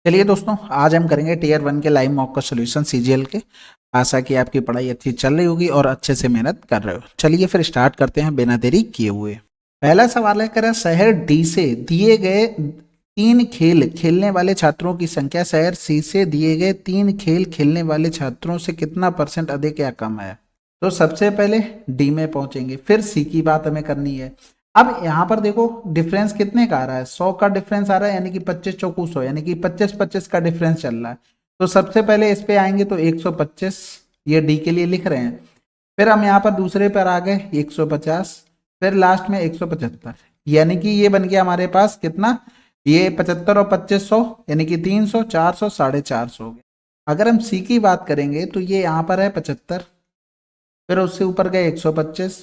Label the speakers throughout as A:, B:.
A: चलिए दोस्तों, आज हम करेंगे टीयर 1 के लाइव मॉक का सोल्यूशन सीजीएल के। आशा कि आपकी पढ़ाई अच्छी चल रही होगी और अच्छे से मेहनत कर रहे हो। चलिए फिर स्टार्ट करते हैं बिना देरी किए हुए। पहला सवाल है, कह शहर डी से दिए गए तीन खेल खेलने वाले छात्रों की संख्या शहर सी से दिए गए तीन खेल खेलने वाले छात्रों से कितना % अधिक या कम है। तो सबसे पहले डी में पहुंचेंगे, फिर सी की बात हमें करनी है। अब यहाँ पर देखो डिफरेंस कितने का आ रहा है, 100 का डिफरेंस आ रहा है, यानी कि 25 चौकू 100, यानी कि 25-25 का डिफरेंस चल रहा है। तो सबसे पहले इस पे आएंगे तो 125, ये डी के लिए लिख रहे हैं। फिर हम यहाँ पर दूसरे पर आ गए 150, फिर लास्ट में 175, यानी कि ये बन गया हमारे पास कितना, ये 75 और 2500 यानी कि 300, 400, 450 हो गया। अगर हम सी की बात करेंगे तो ये यहाँ पर है 75, फिर उससे ऊपर गए 125,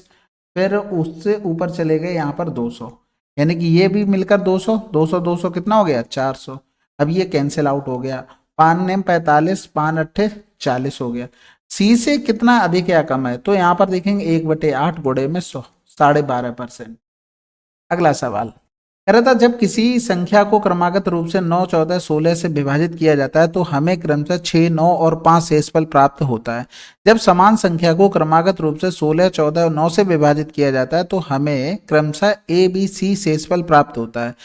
A: फिर उससे ऊपर चले गए यहाँ पर 200, यानी कि ये भी मिलकर 200 200 200 कितना हो गया 400। अब ये कैंसिल आउट हो गया, 5 नेम 45, 5 अट्ठे 40 हो गया। सी से कितना अधिक या कम है, तो यहाँ पर देखेंगे 1/8 गुणे में 100, 12.5%। अगला सवाल कह रहा था, जब किसी संख्या को क्रमागत रूप से 9, 14, 16 से विभाजित किया जाता है तो हमें क्रमशः 6, 9 और 5 शेषफल प्राप्त होता है। जब समान संख्या को क्रमागत रूप से 16, 14 और 9 से विभाजित किया जाता है तो हमें क्रमशः ए, बी, सी शेषफल प्राप्त होता है।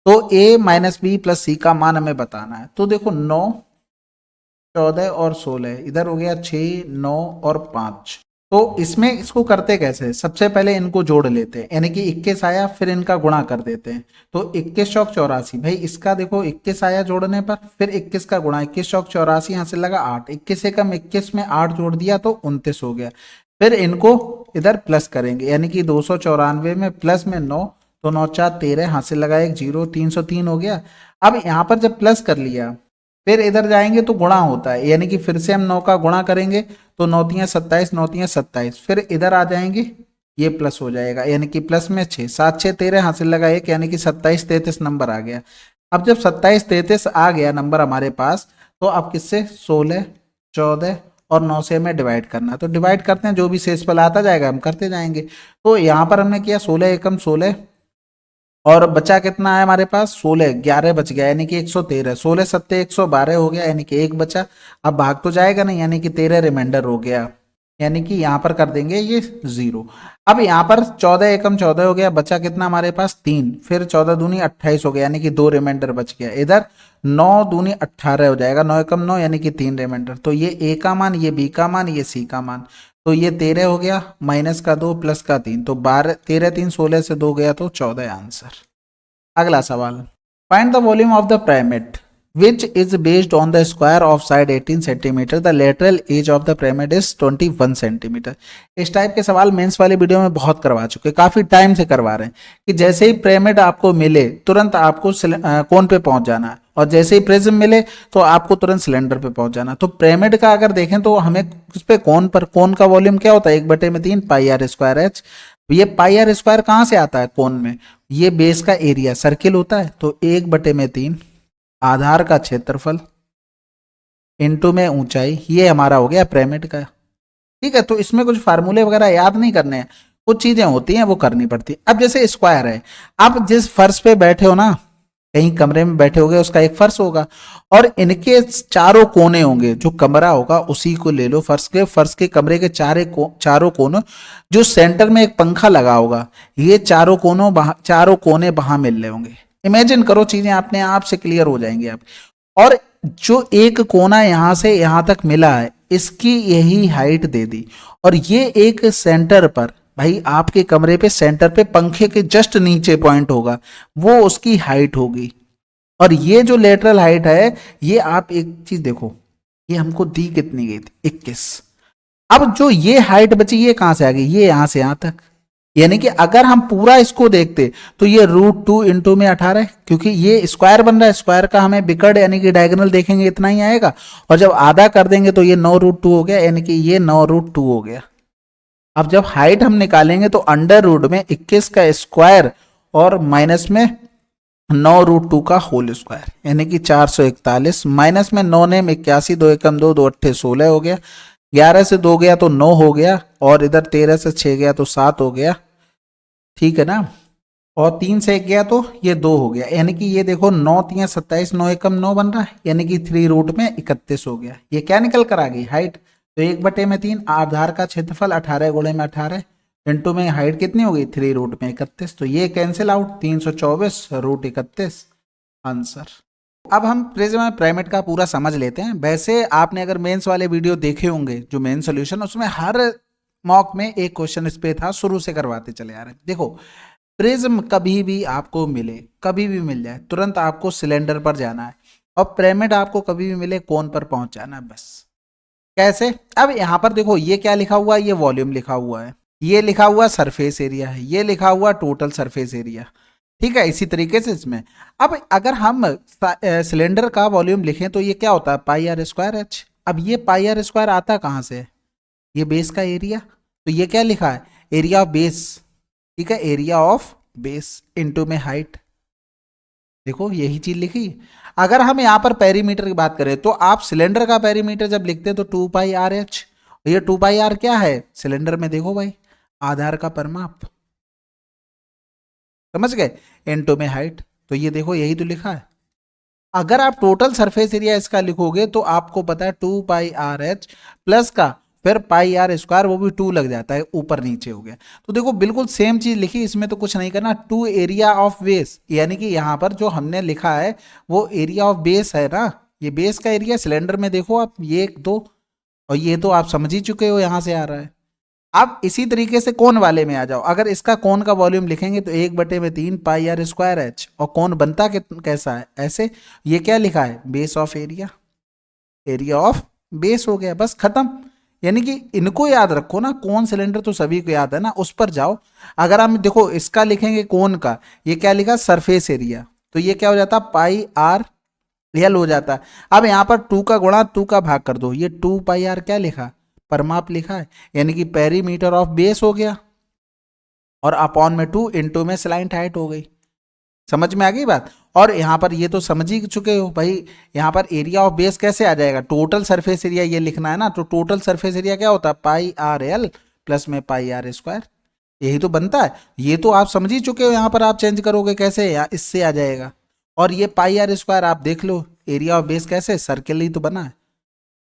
A: तो ए माइनस बी प्लस सी का मान हमें बताना है। तो देखो 9, 14 और 16, इधर हो गया 6, 9 और 5। तो इसमें इसको करते कैसे, सबसे पहले इनको जोड़ लेते हैं, यानी कि 21 आया, फिर इनका गुणा कर देते हैं। तो 21 चौक 84, भाई इसका देखो 21 आया जोड़ने पर, फिर 21 का गुणा, 21 चौक 84, यहाँ से लगा 8, 21 से कम 21 में 8 जोड़ दिया तो 29 हो गया। फिर इनको इधर प्लस करेंगे, यानी कि 294 में प्लस में 9, तो 9 4 13, यहाँ से लगा एक 0, 303 हो गया। अब यहाँ पर जब प्लस कर लिया, फिर इधर जाएंगे तो गुणा होता है, यानी कि फिर से हम 9 का गुणा करेंगे तो 9 तियां 27, 9 तियां 27, फिर इधर आ जाएंगे, ये प्लस हो जाएगा, यानी कि प्लस में 6, 7 6 13, हासिल लगा एक, यानी कि 27 33 नंबर आ गया। अब जब 27 33 आ गया नंबर हमारे पास, तो अब किससे 16, 14 और 9 से हमें डिवाइड करना है। तो डिवाइड करते हैं, जो भी शेषफल आता जाएगा हम करते जाएंगे। तो यहाँ पर हमने किया 16 एकम 16, और बचा कितना है हमारे पास 16, 11 बच गया, यानी कि 113, 16 सत्ते 112 हो गया, यानी कि एक बचा। अब भाग तो जाएगा नहीं, यानी कि 13 रिमाइंडर हो गया, यानी कि यहाँ पर कर देंगे ये 0। अब यहाँ पर 14 एकम 14 हो गया, बचा कितना हमारे पास 3, फिर 14 दूनी 28 हो गया, यानी कि 2 रिमाइंडर बच गया। इधर 9 दूनी 18 हो जाएगा, 9 एकम 9, यानी कि 3 रिमाइंडर। तो ये ए का मान, ये बी का मान, ये सी का मान। तो ये 13 हो गया, माइनस का 2 प्लस का 3, तो 12, 13 3 16 से 2 गया तो 14 आंसर। अगला सवाल, find the volume of the pyramid which is based on the square of side 18 cm, the lateral edge of the pyramid is 21 cm। इस टाइप के सवाल मेंस वाले वीडियो में बहुत करवा चुके, काफी टाइम से करवा रहे हैं कि जैसे ही पिरामिड आपको मिले तुरंत आपको कोन पे पहुंच जाना है, और जैसे ही प्रिज्म मिले तो आपको तुरंत सिलेंडर पे पहुंच जाना। तो पिरामिड का अगर देखें तो हमें उस पे कोन पर, कोन का वॉल्यूम क्या होता है 1/3 पाई आर स्क्वायर एच। ये पाई आर स्क्वायर कहाँ से आता है कोन में, ये बेस का एरिया सर्किल होता है, तो 1/3 आधार का क्षेत्रफल इनटू में ऊंचाई, ये हमारा हो गया पिरामिड का। ठीक है, तो इसमें कुछ फार्मूले वगैरह याद नहीं करने हैं, कुछ चीजें होती हैं वो करनी पड़ती। अब जैसे स्क्वायर है, आप जिस फर्श पे बैठे हो ना, कहीं कमरे में बैठे होगे, उसका एक फर्श होगा और इनके चारों कोने होंगे, जो कमरा होगा उसी को ले लो, फर्श के कमरे के चारों कोनों, जो सेंटर में एक पंखा लगा होगा, ये चारों कोने वहां मिल रहे होंगे। इमेजिन करो, चीजें अपने आप से क्लियर हो जाएंगी आप। और जो एक कोना यहां से यहां तक मिला है, इसकी यही हाइट दे दी, और ये एक सेंटर पर, भाई आपके कमरे पे सेंटर पे पंखे के जस्ट नीचे पॉइंट होगा, वो उसकी हाइट होगी। और ये जो लेटरल हाइट है, ये आप एक चीज देखो, ये हमको दी कितनी गई थी 21। अब जो ये हाइट बची, ये कहां से आ गई, ये यहां से यहां तक, यानी कि अगर हम पूरा इसको देखते तो ये √2 इंटू में 18, क्योंकि ये स्क्वायर बन रहा है, स्क्वायर का हमें बिकड़ यानी कि डायगोनल देखेंगे इतना ही आएगा, और जब आधा कर देंगे तो ये 9√2 हो गया, यानी कि ये 9√2 हो गया। अब जब हाइट हम निकालेंगे तो अंडर रूट में 21 का स्क्वायर और माइनस में 9√2 का होल स्क्वायर, यानी कि 441, माइनस में 9 ने 81, 2 एकम 2, 2 अट्ठे 16 हो गया, 11 से 2 गया तो 9 हो गया, और इधर 13 से 6 गया तो 7 हो गया। ठीक है ना। और 3 से 1 गया तो ये 2 हो गया, यानी कि ये देखो 9 3 27, 9 एकम 9 बन रहा है, यानी कि 3 रूट में 31 हो गया। ये क्या निकल कर आ गई? हाइट। तो 1/3 आधार का क्षेत्रफल 18 गुणे में 18 इंटू में हाइट कितनी हो गई? 3 रूट में 31। तो ये कैंसिल आउट, 324 रूट 31 आंसर। अब हम प्रिज्म पिरामिड का पूरा समझ लेते हैं। वैसे आपने अगर मेंस वाले वीडियो देखे होंगे जो मेन सोल्यूशन, उसमें हर मॉक में एक क्वेश्चन इस पे था, शुरू से करवाते चले आ रहे हैं। देखो प्रिज्म कभी भी आपको मिले, कभी भी मिल जाए, तुरंत आपको सिलेंडर पर जाना है, और पिरामिड आपको कभी भी मिले कोन पर पहुंच जाना है बस। कैसे? अब यहां पर देखो ये क्या लिखा हुआ है, ये वॉल्यूम लिखा हुआ है, ये लिखा हुआ सरफेस एरिया है, ये लिखा हुआ टोटल सरफेस एरिया। ठीक है, इसी तरीके से इसमें अब अगर हम सिलेंडर का वॉल्यूम लिखें तो ये क्या होता है? पाई आर स्क्वायर एच। अब ये पाई आर स्क्वायर आता कहां से? ये बेस का एरिया। तो ये क्या लिखा है? Area of base. ठीक है, एरिया ऑफ बेस इनटू में हाइट। देखो यही चीज लिखी। अगर हम यहां पर पेरीमीटर की बात करें तो आप सिलेंडर का पेरीमीटर जब लिखते हैं तो 2πr/h। ये 2πr क्या है सिलेंडर में? देखो भाई, आधार का परिमाप, समझ गए, इनटू में हाइट। तो ये देखो यही तो लिखा है। अगर आप टोटल सरफेस एरिया इसका लिखोगे तो आपको पता है 2πr/h प्लस का फिर पाई आर स्क्वायर, वो भी 2 लग जाता है, ऊपर नीचे हो गया। तो देखो बिल्कुल सेम चीज लिखी, इसमें तो कुछ नहीं करना। 2 एरिया ऑफ बेस, यानी कि यहां पर जो हमने लिखा है वो एरिया ऑफ बेस है ना, ये बेस का एरिया सिलेंडर में देखो आप, ये 2, और ये तो आप समझ ही चुके हो यहां से आ रहा है। अब इसी तरीके से कोन वाले में आ जाओ। अगर इसका कोन का वॉल्यूम लिखेंगे तो 1/3 पाई आर स्क्वायर एच, और कोन बनता कैसा है? ऐसे। ये क्या लिखा है? Base of area, area of base हो गया, बस खत्म। यानी कि इनको याद रखो ना, कोन सिलेंडर तो सभी को याद है ना, उस पर जाओ। अगर हम देखो इसका लिखेंगे कोन का, ये क्या लिखा? Surface area. तो ये क्या हो जाता? पाई आर एल हो जाता है। अब यहां पर 2 का गुणा 2 का भाग कर दो, ये 2πr क्या लिखा? परमाप लिखा है, यानी कि पेरीमीटर ऑफ बेस हो गया, और अपॉन में 2 इंटू में स्लाइंट हाइट हो गई। समझ में आ गई बात? और यहां पर ये तो समझ ही चुके हो भाई, यहां पर एरिया ऑफ बेस कैसे आ जाएगा? टोटल सरफेस एरिया ये लिखना है ना, तो टोटल सरफेस एरिया क्या होता है? पाई आर एल प्लस में पाई आर स्क्वायर, यही तो बनता है। ये तो आप समझ ही चुके हो, यहां पर आप चेंज करोगे कैसे? या इससे आ जाएगा। और ये पाई आर स्क्वायर आप देख लो, एरिया ऑफ बेस कैसे? सर्किल ही तो बना है,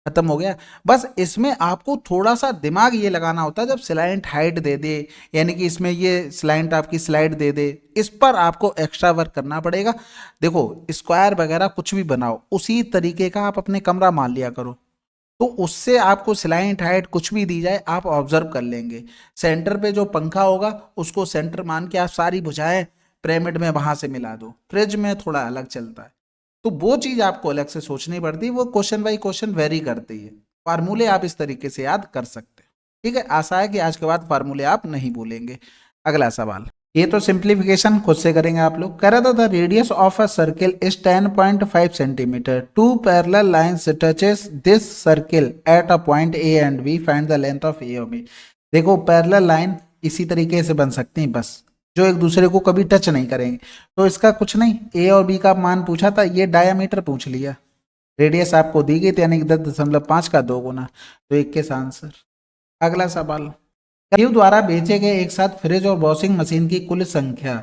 A: खत्म हो गया। बस इसमें आपको थोड़ा सा दिमाग ये लगाना होता है, जब स्लाइंट हाइट दे दे, यानी कि इसमें ये स्लाइंट आपकी स्लाइड दे दे, इस पर आपको एक्स्ट्रा वर्क करना पड़ेगा। देखो स्क्वायर वगैरह कुछ भी बनाओ, उसी तरीके का आप अपने कमरा मान लिया करो, तो उससे आपको स्लाइंट हाइट कुछ भी दी जाए आप ऑब्जर्व कर लेंगे। सेंटर पे जो पंखा होगा उसको सेंटर मान के आप सारी भुजाएं पिरामिड में वहां से मिला दो। फ्रिज में थोड़ा अलग चलता है, तो वो चीज आपको अलग से सोचनी पड़ती है, वो क्वेश्चन बाई क्वेश्चन वेरी करती है। फार्मूले आप इस तरीके से याद कर सकते हैं। ठीक है, आशा है कि आज के बाद फार्मूले आप नहीं भूलेंगे। अगला सवाल, ये तो सिंप्लीफिकेशन खुद से करेंगे आप लोग। कह रहा था the radius of a circle is 10.5 centimetre, two parallel lines touches this circle at a point A and B, find the length of A और बी। देखो पैरेलल लाइन इसी तरीके से बन सकती है बस, जो एक दूसरे को कभी टच नहीं करेंगे। तो इसका कुछ नहीं, ए और बी का मान पूछा था, ये डायामीटर पूछ लिया, रेडियस आपको दी गई थी, यानी कि 10.5 का 2 गुना, तो 21 आंसर। अगला सवाल, क्यू द्वारा बेचे गए एक साथ फ्रिज और वॉशिंग मशीन की कुल संख्या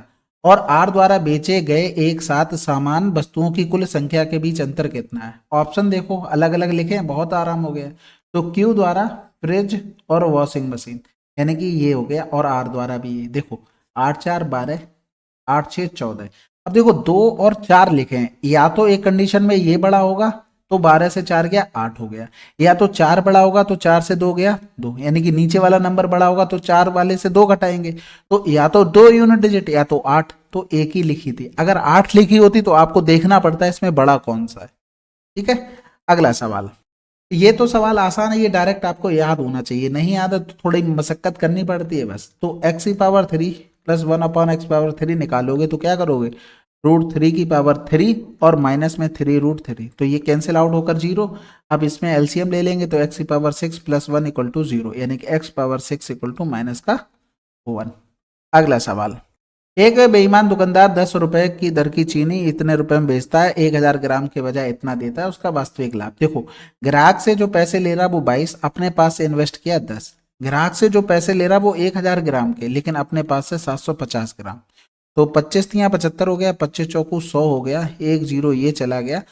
A: और आर द्वारा बेचे गए एक साथ सामान वस्तुओं की कुल संख्या के बीच अंतर कितना है? ऑप्शन देखो अलग अलग लिखे हैं, बहुत आराम हो गया। तो क्यू द्वारा फ्रिज और वॉशिंग मशीन, यानी कि ये हो गया, और आर द्वारा भी ये देखो 8 4 12, 8 6 14। अब देखो 2 और 4 लिखे हैं, या तो एक कंडीशन में ये बड़ा होगा तो 12 से 4 गया 8 हो गया, या तो 4 बड़ा होगा तो 4 से 2 गया 2, यानी कि नीचे वाला नंबर बड़ा होगा तो 4 वाले से 2 घटाएंगे, तो या तो 2 यूनिट डिजिट या तो 8, तो एक ही लिखी थी। अगर 8 लिखी होती तो आपको देखना पड़ता है इसमें बड़ा कौन सा है। ठीक है, अगला सवाल, ये तो सवाल आसान है, ये डायरेक्ट आपको याद होना चाहिए, नहीं याद है तो थोड़ी मशक्कत करनी पड़ती है बस। तो x³ प्लस 1/x³ निकालोगे तो क्या करोगे? √3 की पावर 3 और माइनस में 3√3, तो ये कैंसिल आउट होकर 0। अब इसमें एलसीएम ले लेंगे तो x6 प्लस 1 इक्वल टू 0, यानी कि x6 इक्वल टू माइनस का 1। अगला सवाल, एक बेईमान दुकानदार 10 रुपए की दर की चीनी इतने रुपए में बेचता है, 1000 ग्राम के बजाय इतना देता है, उसका वास्तविक लाभ। देखो ग्राहक से जो पैसे ले रहा वो 22, अपने पास से इन्वेस्ट किया 10। ग्राहक से जो पैसे ले रहा वो 1000 ग्राम के, लेकिन अपने पास से 750 ग्राम। तो 25 तियाँ 75 हो गया, 25 चौकू 100 हो गया, 1 0 ये चला गया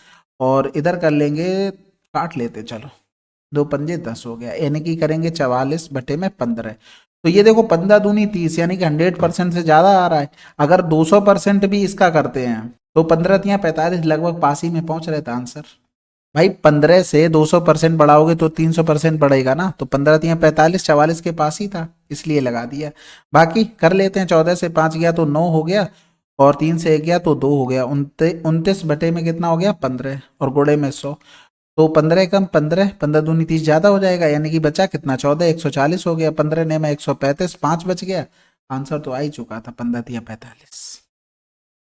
A: और इधर कर लेंगे, काट लेते चलो, 2 पंजे 10 हो गया, यानी कि करेंगे 44 बटे में 15। तो ये देखो 15 दूनी 30, यानी कि 100% से ज्यादा आ रहा है। अगर 200% भी इसका करते हैं तो 15 तियाँ 45, लगभग पास ही में पहुंच रहे थे आंसर। भाई 15 से 200% बढ़ाओगे तो 300% बढ़ेगा ना, तो 15 तियाँ 45, 44 के पास ही था, इसलिए लगा दिया। बाकी कर लेते हैं, 14 से 5 गया तो 9 हो गया, और 3 से 1 गया तो 2 हो गया, 29 बटे में कितना हो गया 15, और गुणे में 100। तो 15 कम 15, 15 दूनी 30 ज्यादा हो जाएगा, यानी कि बचा कितना 14, 140 हो गया, 15 ने में 135, 5 बच गया, आंसर तो आ ही चुका था 15 तिया 45।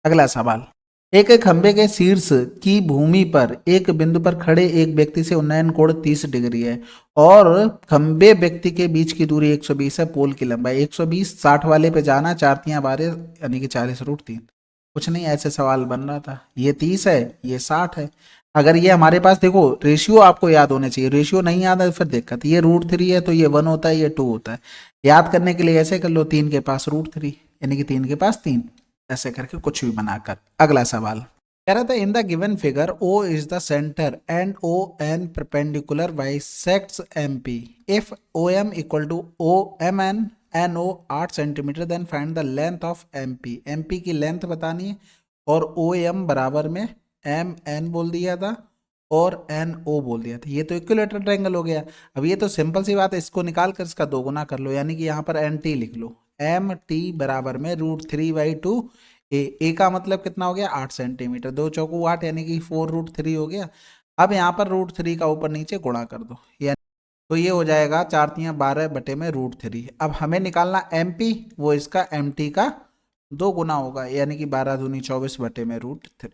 A: अगला सवाल, एक एक खंबे के शीर्ष की भूमि पर एक बिंदु पर खड़े एक व्यक्ति से उन्नयन कोण 30 डिग्री है और खंबे व्यक्ति के बीच की दूरी 120 है, पोल की लंबाई 120, 60 वाले पे जाना, 4 तियां 12 यानी कि 40√3। कुछ नहीं, ऐसे सवाल बन रहा था, ये 30 है ये 60 है। अगर ये हमारे पास देखो रेशियो आपको याद होने चाहिए, रेशियो नहीं याद है फिर दिक्कत, ये √3 है तो ये 1 होता है, ये 2 होता है। याद करने के लिए ऐसे कर लो, 3 के पास √3 यानी कि 3 के पास 3, ऐसे करके कुछ भी बनाकर। अगला सवाल कह रहा था, in the given figure O is the centre and ON perpendicular bisects MP। If OM equal to OMN NO 8 सेंटीमीटर, then find the length of MP। MP की लेंथ बतानी है और OM बराबर में MN बोल दिया था और NO बोल दिया था, ये तो इक्विलेटरल ट्रायंगल हो गया। अब ये तो सिंपल सी बात है, इसको निकाल कर इसका दोगुना कर लो, यानी कि यहाँ पर NT लिख लो, MT बराबर में √3/2। ए का मतलब कितना हो गया 8 सेंटीमीटर, 2 चौकू 8 यानी कि 4√3 हो गया। अब यहाँ पर √3 का ऊपर नीचे गुणा कर दो, यानी तो ये हो जाएगा 4 तियाँ 12 बटे में √3। अब हमें निकालना MP, वो इसका MT का 2 गुना होगा, यानी कि 12 दूनी 24 बटे में √3।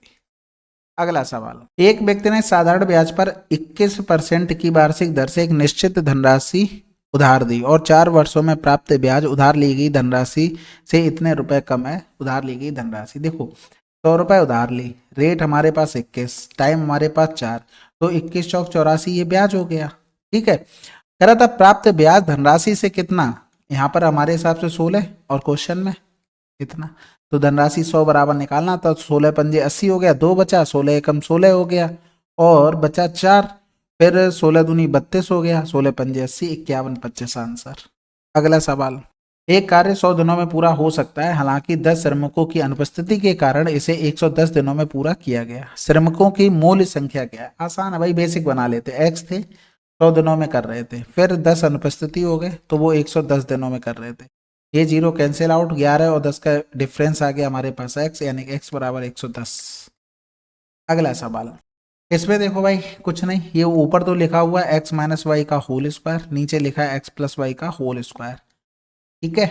A: अगला सवाल, एक व्यक्ति ने साधारण ब्याज पर 21% की वार्षिक दर से एक निश्चित धनराशि उधार दी और 4 वर्षों में प्राप्त ब्याज उधार ली गई धनराशि से इतने रुपए कम है। उधार ली गई धनराशि, देखो 100 रुपए उधार ली, रेट हमारे पास 21, टाइम हमारे पास 4, तो 21 चौक 84 ये ब्याज हो गया। ठीक है, कह रहा था प्राप्त ब्याज धनराशि से कितना, यहाँ पर हमारे हिसाब से 16 और क्वेश्चन में कितना, तो धनराशि 100 बराबर निकालना था, 16 पंजे 80 हो गया, 2 बचा, 16 एकम 16 हो गया और बचा 4, फिर 16 दूनी 32 हो गया, 16 पंजे 80, 51 25 आंसर। अगला सवाल, एक कार्य 100 दिनों में पूरा हो सकता है, हालांकि 10 श्रमिकों की अनुपस्थिति के कारण इसे 110 दिनों में पूरा किया गया। श्रमिकों की मूल संख्या क्या है, आसान है भाई, बेसिक बना लेते, एक्स थे 100 दिनों में कर रहे थे, फिर 10 अनुपस्थिति हो गए तो वो 110 दिनों में कर रहे थे, ये 0 कैंसिल आउट, 11 और 10 का डिफरेंस आ गया हमारे पास x, यानी कि x बराबर 110। अगला सवाल, इसमें देखो भाई कुछ नहीं, ये ऊपर तो लिखा हुआ है x माइनस वाई का होल स्क्वायर, नीचे लिखा है x प्लस वाई का होल स्क्वायर। ठीक है,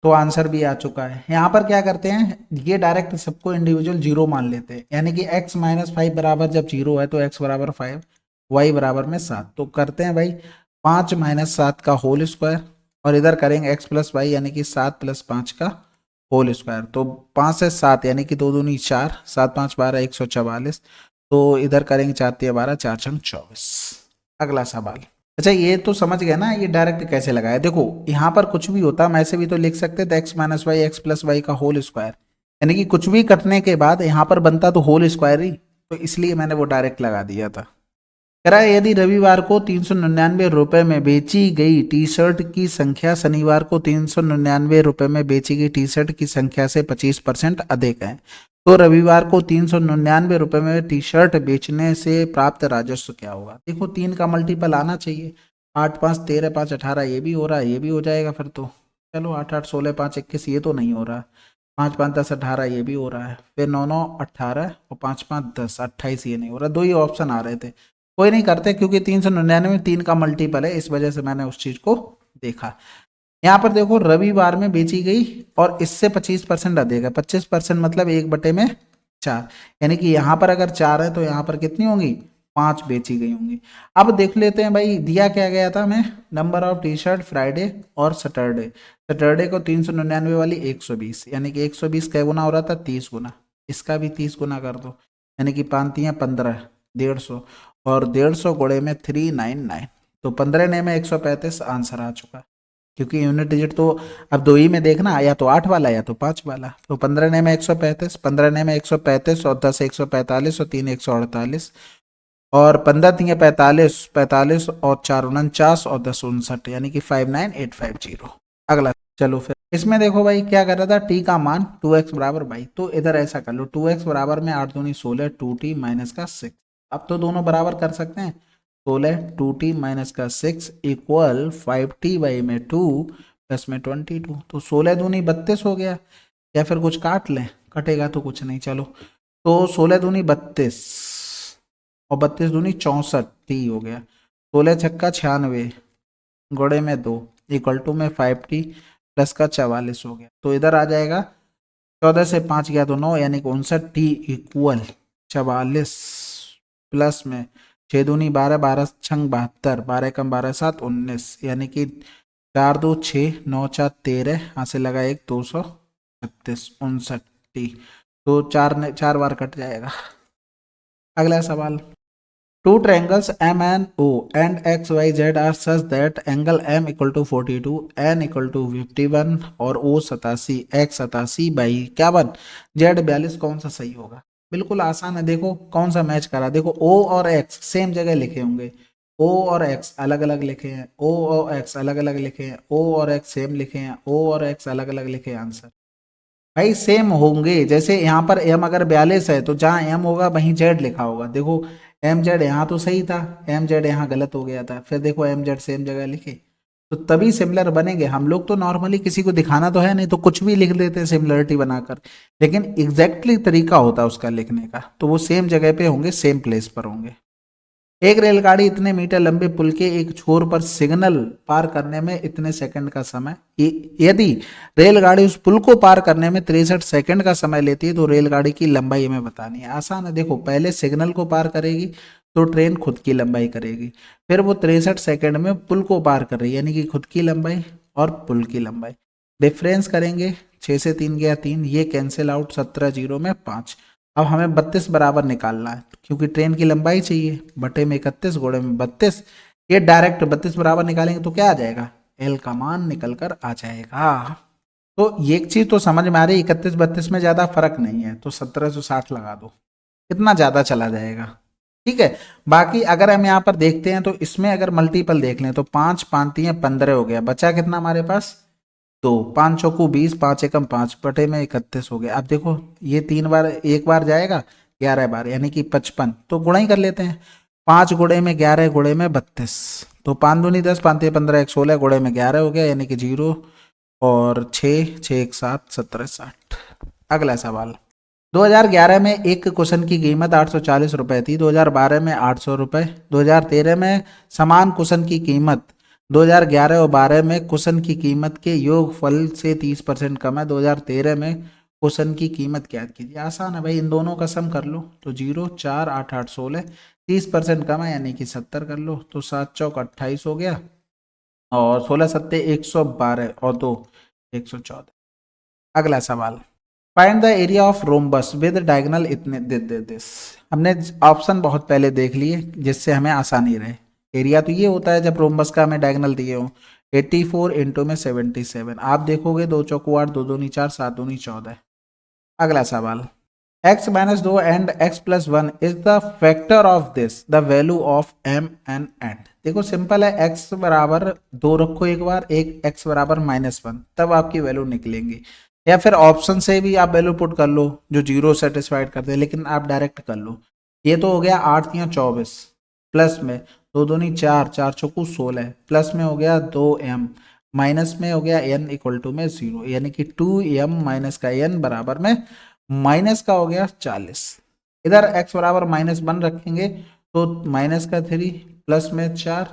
A: तो आंसर भी आ चुका है। यहाँ पर क्या करते हैं, ये डायरेक्ट सबको इंडिविजुअल 0 मान लेते हैं, यानी कि x माइनस 5 बराबर जब 0 है तो x बराबर 5, y बराबर में 7, तो करते हैं भाई 5 माइनस 7 का होल स्क्वायर और इधर करेंगे x प्लस वाई यानी कि 7 प्लस 5 का होल स्क्वायर, तो 5 से 7 यानी कि 2 दूनी 4, 7 5 12 144, तो इधर करेंगे 4 तिया 12 4 छंग 24। अगला सवाल, अच्छा ये तो समझ गए ना ये डायरेक्ट कैसे लगाया, देखो यहाँ पर कुछ भी होता हम ऐसे भी तो लिख सकते थे x minus y x plus y का होल स्क्वायर, यानी कि कुछ भी कटने के बाद यहाँ पर बनता तो होल स्क्वायर ही, तो इसलिए मैंने वो डायरेक्ट लगा दिया था। कह रहा है, यदि रविवार को 399 रुपए में बेची गई टी शर्ट की संख्या शनिवार को 399 रुपए में बेची गई टी शर्ट की संख्या से 25% अधिक है, तो रविवार को 399 रुपए में टी शर्ट बेचने से प्राप्त राजस्व क्या होगा। देखो 3 का मल्टीपल आना चाहिए, 8 5 13 5 18, ये भी हो रहा है ये भी हो जाएगा, फिर तो चलो 8 8 16 5 21, ये तो नहीं हो रहा, 5 5 10 18 ये भी हो रहा है, फिर 9 9 18 और 5 5 10 28, ये नहीं हो रहा, 2 ही ऑप्शन आ रहे थे, कोई नहीं करते क्योंकि 399 में 3 का मल्टीपल है, इस वजह से मैंने उस चीज को देखा। यहाँ पर देखो रविवार में बेची गई और इससे 25% अधिक है, 25% मतलब 1/4, यानी कि यहाँ पर अगर 4 है तो यहाँ पर कितनी होंगी 5 बेची गई होंगी। अब देख लेते हैं भाई दिया क्या गया था हमें, number of T shirt Friday और सैटरडे, सैटरडे को 399 वाली 120, यानी कि 120 कै गुना हो रहा था 30 गुना, इसका भी 30 गुना कर दो, यानी कि 5 तियाँ 15, 150 और 150 गुणे में 399, तो 15 ने में 135 आंसर आ चुका। क्योंकि यूनिट डिजिट तो अब दो ही में देखना, या तो 8 वाला या तो 5 वाला। तो 15 ने में 135, 15 ने में 135 और 10 145 और 3 148 और 15 3 45, 45 और 4 49 और 10 59, यानी कि 59850। अगला चलो फिर इसमें देखो भाई क्या कर रहा था, टी का मान 2x बराबर भाई, तो इधर ऐसा कर लो 2x बराबर में 8 दूनी 16 2t माइनस का 6। अब तो दोनों बराबर कर सकते हैं, 16 2t माइनस का 6 इक्वल 5t बाई में 2 प्लस में 22। तो 16 दूनी 32 हो गया, या फिर कुछ काट लें, कटेगा तो कुछ नहीं, चलो तो 16 दूनी 32 और 32 दूनी 64 टी हो गया, 16 छक्का 96 गोड़े में 2 इक्वल टू में 5t प्लस का 44 हो गया। तो इधर आ जाएगा 14 से 5 गया तो 9, यानी कि 59t इक्वल 44 प्लस में 6 दूनी 12 12 छंग 72 12 कम 12 7 19, यानी कि 4 2 6 9 4 13, यहाँ से लगा एक 236 59t। तो 4 बार कट जाएगा। अगला सवाल, two triangles M N O and X Y Z are such that angle M equal to 42, N equal to 51 और ओ 87, एक्स 87 बाई 51, जेड 42, कौन सा सही होगा? बिल्कुल आसान है, देखो कौन सा मैच करा, देखो ओ और एक्स सेम जगह लिखे होंगे, ओ और एक्स अलग अलग लिखे हैं, ओ और एक्स अलग अलग लिखे हैं, ओ और एक्स सेम लिखे हैं, ओ और एक्स अलग अलग लिखे हैं, आंसर भाई सेम होंगे। जैसे यहाँ पर एम अगर 42 है तो जहाँ एम होगा वहीं जेड लिखा होगा, देखो एम जेड यहाँ तो सही था, एम जेड यहाँ गलत हो गया था, फिर देखो एम जेड सेम जगह लिखे, तो तभी सिमिलर बनेंगे। हम लोग तो नॉर्मली किसी को दिखाना तो है नहीं तो कुछ भी लिख देते हैं सिमिलरिटी बनाकर, लेकिन एग्जैक्टली तरीका होता है उसका लिखने का, तो वो सेम जगह पे होंगे, सेम प्लेस पर होंगे। एक रेलगाड़ी इतने मीटर लंबे पुल के एक छोर पर सिग्नल पार करने में इतने सेकंड का समय, यदि रेलगाड़ी उस पुल को पार करने में 63 सेकंड का समय लेती है तो रेलगाड़ी की लंबाई हमें बतानी है। आसान है, देखो पहले सिग्नल को पार करेगी तो ट्रेन खुद की लंबाई करेगी, फिर वो 63 सेकंड में पुल को पार कर रही है, यानी कि खुद की लंबाई और पुल की लंबाई डिफरेंस करेंगे, 6 से 3 गया 3, ये कैंसिल आउट, 17 जीरो में 5। अब हमें 32 बराबर निकालना है, क्योंकि ट्रेन की लंबाई चाहिए, बटे में 31 गोड़े में 32, ये डायरेक्ट 32 बराबर निकालेंगे तो क्या आ जाएगा, एल का मान निकल कर आ जाएगा। तो ये एक चीज तो समझ में आ रही है, 31 32 में ज्यादा फर्क नहीं है, तो 1760 लगा दो, कितना ज्यादा चला जाएगा। ठीक है, बाकी अगर हम यहाँ पर देखते हैं तो इसमें अगर मल्टीपल देख लें तो 5 5 3 15 हो गया, बचा कितना हमारे पास, तो 5 चौकू 20, 5 एकम 5 बटे में 31 हो गया। अब देखो ये 3 बार, एक बार जाएगा 11 बार, यानी कि 55, तो गुणा ही कर लेते हैं, 5 गुणे में 11 गुणे में 32, तो 5 दूनी 10 5 3 15 1 16 गुणे में 11 हो गया, यानी कि 0 और 6 6 1 7 17 60। अगला सवाल, 2011 में एक क्वेश्चन की कीमत 840 रुपए थी, 2012 में 800 रुपए, 2013 में समान क्वेश्चन की कीमत 2011 और 12 में क्वेश्चन की कीमत के योगफल से 30% कम है, 2013 में क्वेश्चन की कीमत क्या कीजिए। आसान है भाई, इन दोनों का सम कर लो, तो 0 4 8 8 16, 30% कम है यानी कि 70 कर लो, तो 7 चौक 28 हो गया, और 16 सत्ते 112 और 2 114। अगला सवाल, find the area of rhombus with diagonal इतने दिस। हमने ऑप्शन बहुत पहले देख लिए जिससे हमें आसानी रहे। एरिया तो ये होता है जब रोम्बस का हमें डायगोनल दिए हो, 84 इंटू में 77, आप देखोगे 2 चौको 8 2 दूनी 4 7 दूनी 14। अगला सवाल, x minus 2 and x plus 1 is the factor of this, the value of m and n। देखो सिंपल है, x बराबर 2 रखो एक बार, एक x बराबर -1, तब आपकी वैल्यू निकलेंगी, या फिर ऑप्शन से भी आप वैल्यू पुट कर लो जो 0 सेटिस्फाइड कर दे, लेकिन आप डायरेक्ट कर लो। ये तो हो गया 8 या 24, प्लस में 2 दूनी 4 4 चौकू 16, प्लस में हो गया 2m, माइनस में हो गया n इक्वल टू में 0, यानी कि 2m माइनस का n बराबर में माइनस का हो गया 40। इधर x बराबर -1 रखेंगे तो माइनस का 3 प्लस में 4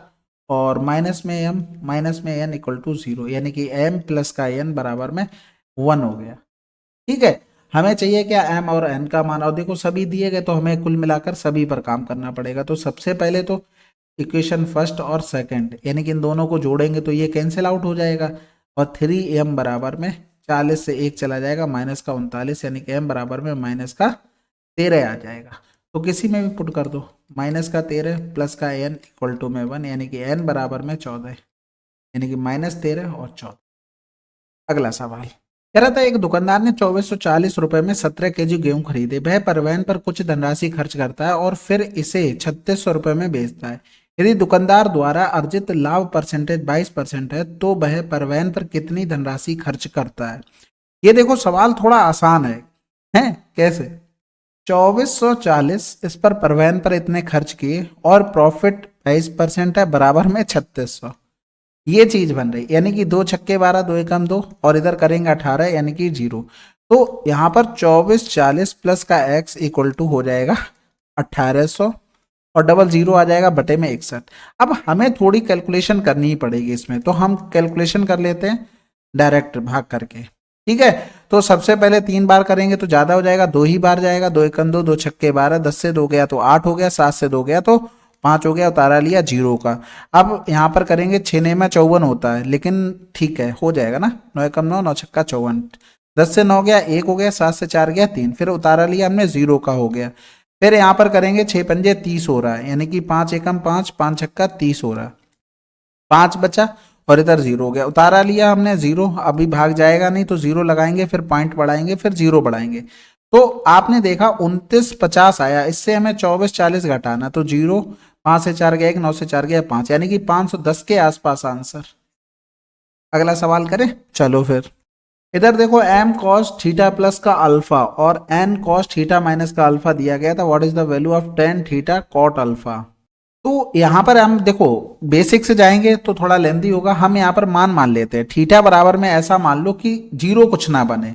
A: और माइनस में m माइनस में n इक्वल टू 0, यानी कि m प्लस का n बराबर में 1 हो गया। ठीक है, हमें चाहिए क्या, m और n का मान, और देखो सभी दिए गए तो हमें कुल मिलाकर सभी पर काम करना पड़ेगा। तो सबसे पहले तो इक्वेशन फर्स्ट और सेकंड, यानी कि इन दोनों को जोड़ेंगे तो ये कैंसिल आउट हो जाएगा, और 3m बराबर में 40 से 1 चला जाएगा, माइनस का 39, यानी कि m बराबर में माइनस का 13 आ जाएगा। तो किसी में भी पुट कर दो, माइनस का 13 प्लस का n इक्वल टू में 1, यानी कि n बराबर में 14। यानी कि -13 और 14। अगला सवाल कह रहा था एक दुकानदार ने 2440 रुपए में 17 kg गेहूं खरीदे। वह परिवहन पर कुछ धनराशि खर्च करता है और फिर इसे 3600 रुपए में बेचता है। यदि दुकानदार द्वारा अर्जित लाभ परसेंटेज 22% है तो वह परिवहन पर कितनी धनराशि खर्च करता है। ये देखो सवाल थोड़ा आसान है कैसे। 2440 इस पर परिवहन पर इतने खर्च किए और प्रॉफिट 22% है बराबर में 3600। ये चीज बन रही यानी कि 2 छक्के 12 2 एकम 2 और इधर करेंगे 18 यानी कि 0। तो यहाँ पर 2440 प्लस का x इक्वल टू हो जाएगा 1800 और डबल 0 आ जाएगा बटे में 61। अब हमें थोड़ी कैलकुलेशन करनी ही पड़ेगी इसमें, तो हम कैलकुलेशन कर लेते हैं डायरेक्ट भाग करके। ठीक है, तो सबसे पहले 3 बार करेंगे तो ज्यादा हो जाएगा, 2 ही बार जाएगा, 2 एकम 2 2 छक्के 12, 10 से 2 गया तो 8 हो गया, 7 से 2 गया तो 5 हो गया, उतारा लिया 0 का। अब यहाँ पर करेंगे 6 9 में 54 होता है, लेकिन ठीक है हो जाएगा ना, 9 एकम 9 9 छक्का 54, 10 से 9 गया 1 हो गया, 7 से 4 गया 3, फिर उतारा लिया हमने 0 का हो गया। फिर यहाँ पर करेंगे 6 पंजे 30 हो रहा है, यानी कि 5 एकम 5 5 छक्का 30 हो रहा है, 5 बचा और इधर 0 हो गया, उतारा लिया हमने 0। अभी भाग जाएगा नहीं तो 0 लगाएंगे, फिर पॉइंट बढ़ाएंगे, फिर 0 बढ़ाएंगे। तो आपने देखा 2950 आया, इससे हमें 2440 घटाना, तो 0, 5 से 4 गया 1, 9 से 4 गया 5, यानी कि 510 के आसपास आंसर। अगला सवाल करें, चलो फिर। इधर देखो m cos थीटा प्लस का अल्फा और n cos थीटा माइनस का अल्फा दिया गया था। What is the value of tan theta cot alpha. तो यहाँ पर हम देखो बेसिक से जाएंगे तो थोड़ा लेंदी होगा, हम यहाँ पर मान लेते हैं थीटा बराबर में ऐसा मान लो कि 0 कुछ ना बने,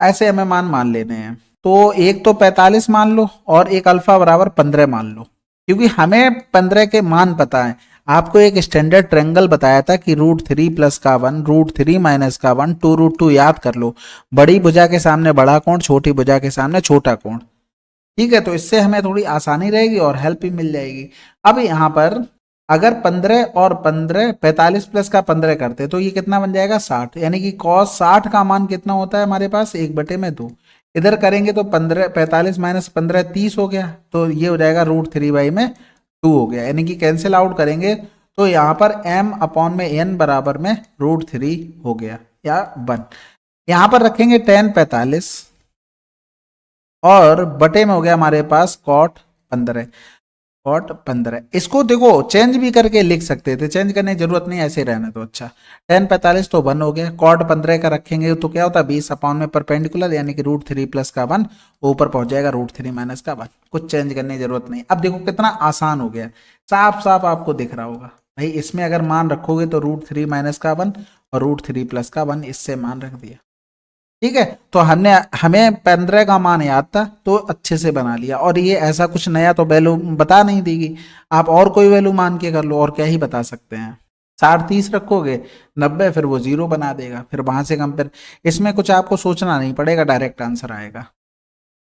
A: ऐसे हमें मान लेने हैं। तो एक तो 45 मान लो और एक अल्फा बराबर 15 मान लो, क्योंकि हमें 15 के मान पता है। आपको एक स्टैंडर्ड ट्रेंगल बताया था कि √3 प्लस का 1 √3 माइनस का 1 2√2 याद कर लो। बड़ी भुजा के सामने बड़ा कोण, छोटी भुजा के सामने छोटा कोण। ठीक है, तो इससे हमें थोड़ी आसानी रहेगी और हेल्प भी मिल जाएगी। अब यहाँ पर अगर 15 और 15 45 प्लस का 15 करते तो ये कितना बन जाएगा 60, यानी कि cos 60 का मान कितना होता है हमारे पास 1/2। इधर करेंगे तो 15 45 माइनस 15 30 हो गया, तो ये हो जाएगा √3/2 हो गया, यानी कि कैंसिल आउट करेंगे तो यहाँ पर m अपॉन में n बराबर में √3 हो गया या 1। यहाँ पर रखेंगे tan 45 और बटे में हो गया हमारे पास cot 15। इसको देखो चेंज भी करके लिख सकते थे, चेंज करने की जरूरत नहीं, ऐसे रहने तो अच्छा। tan 45 तो 1 हो गया, cot 15 का रखेंगे तो क्या होता है 20 अपॉन में परपेंडिकुलर, यानी कि √3 प्लस का 1 ऊपर पहुंच जाएगा √3 माइनस का 1। कुछ चेंज करने की जरूरत नहीं। अब देखो कितना आसान हो गया, साफ साफ आपको दिख रहा होगा भाई। इसमें अगर मान रखोगे तो √3 माइनस का 1 और √3 प्लस का 1, इससे मान रख दिया। ठीक है, तो हमें 15 का मान याद था तो अच्छे से बना लिया, और ये ऐसा कुछ नया तो वैल्यू बता नहीं देगी, आप और कोई वैल्यू मान के कर लो, और क्या ही बता सकते हैं। 60 30 रखोगे 90, फिर वो 0 बना देगा, फिर वहां से कंपेयर। इसमें कुछ आपको सोचना नहीं पड़ेगा, डायरेक्ट आंसर आएगा।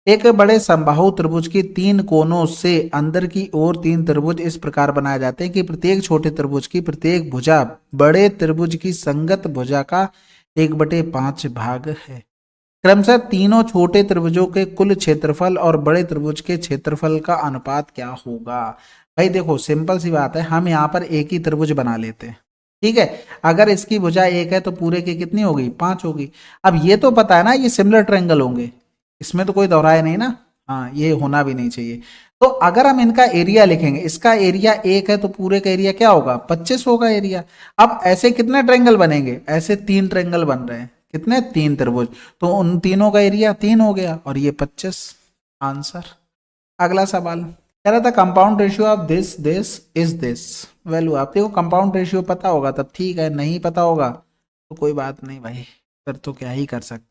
A: एक बड़े समबाहु त्रिभुज की 3 कोनों से अंदर की ओर 3 त्रिभुज इस प्रकार बनाए जाते हैं कि प्रत्येक छोटे त्रिभुज की प्रत्येक भुजा बड़े त्रिभुज की संगत भुजा का 1/5 भाग है। क्रमशः तीनों छोटे त्रिभुजों के कुल क्षेत्रफल और बड़े त्रिभुज के क्षेत्रफल का अनुपात क्या होगा। भाई देखो सिंपल सी बात है, हम यहाँ पर एक ही त्रिभुज बना लेते हैं। ठीक है, अगर इसकी भुजा 1 है तो पूरे की कितनी होगी 5 होगी। अब ये तो पता है ना ये सिमिलर ट्रायंगल होंगे, इसमें तो कोई दोहराया नहीं ना, हाँ ये होना भी नहीं चाहिए। तो अगर हम इनका एरिया लिखेंगे, इसका एरिया 1 है तो पूरे का एरिया क्या होगा 25 होगा एरिया। अब ऐसे कितने ट्रायंगल बनेंगे, ऐसे 3 ट्रायंगल बन रहे हैं, कितने 3 त्रिभुज, तो उन तीनों का एरिया 3 हो गया और ये 25 आंसर। अगला सवाल कह रहा था compound ratio of this this is this value. आप देखो कंपाउंड रेशियो पता होगा तब ठीक है, नहीं पता होगा तो कोई बात नहीं भाई, फिर तो क्या ही कर सकते।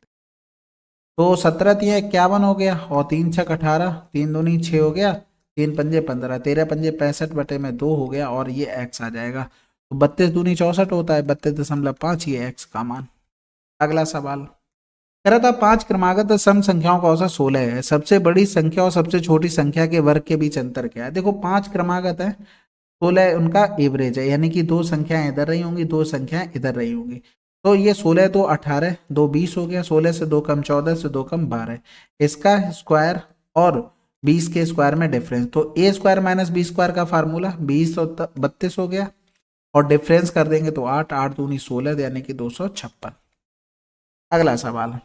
A: तो 17 3 51 हो गया और 3 6 18, 3 दूनी 6 हो गया, 3 पंजे 15, 13 पंजे 65 बटे में 2 हो गया और ये x आ जाएगा। तो 32 दूनी 64 होता है, 32.5 ये x का मान। अगला सवाल कह रहा था 5 क्रमागत सम संख्याओं का औसत 16 है, सबसे बड़ी संख्या और सबसे छोटी संख्या के वर्ग के बीच अंतर क्या है। देखो 5 क्रमागत है, 16 उनका एवरेज है, यानी कि 2 संख्याएं इधर रही होंगी 2 संख्याएं इधर रही होंगी। तो ये 16 तो 18 2 20 हो गया, 16 से 2 कम 14 से 2 कम 12, इसका स्क्वायर और 20 के स्क्वायर में डिफरेंस, तो a square minus B square का फार्मूला 20 और 32 हो गया। और डिफरेंस कर देंगे तो 8 8 दूनी 16 यानी कि 256। अगला सवाल।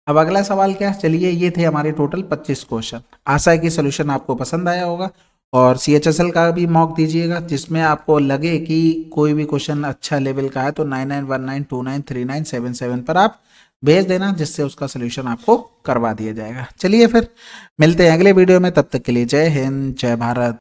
A: अब अगला सवाल क्या है, चलिए ये थे हमारे टोटल 25 क्वेश्चन। आशा है कि सोल्यूशन आपको पसंद आया होगा और CHSL का भी मॉक दीजिएगा, जिसमें आपको लगे कि कोई भी क्वेश्चन अच्छा लेवल का है तो 9919293977 पर आप भेज देना, जिससे उसका सोल्यूशन आपको करवा दिया जाएगा। चलिए फिर मिलते हैं अगले वीडियो में, तब तक के लिए जय हिंद जय भारत।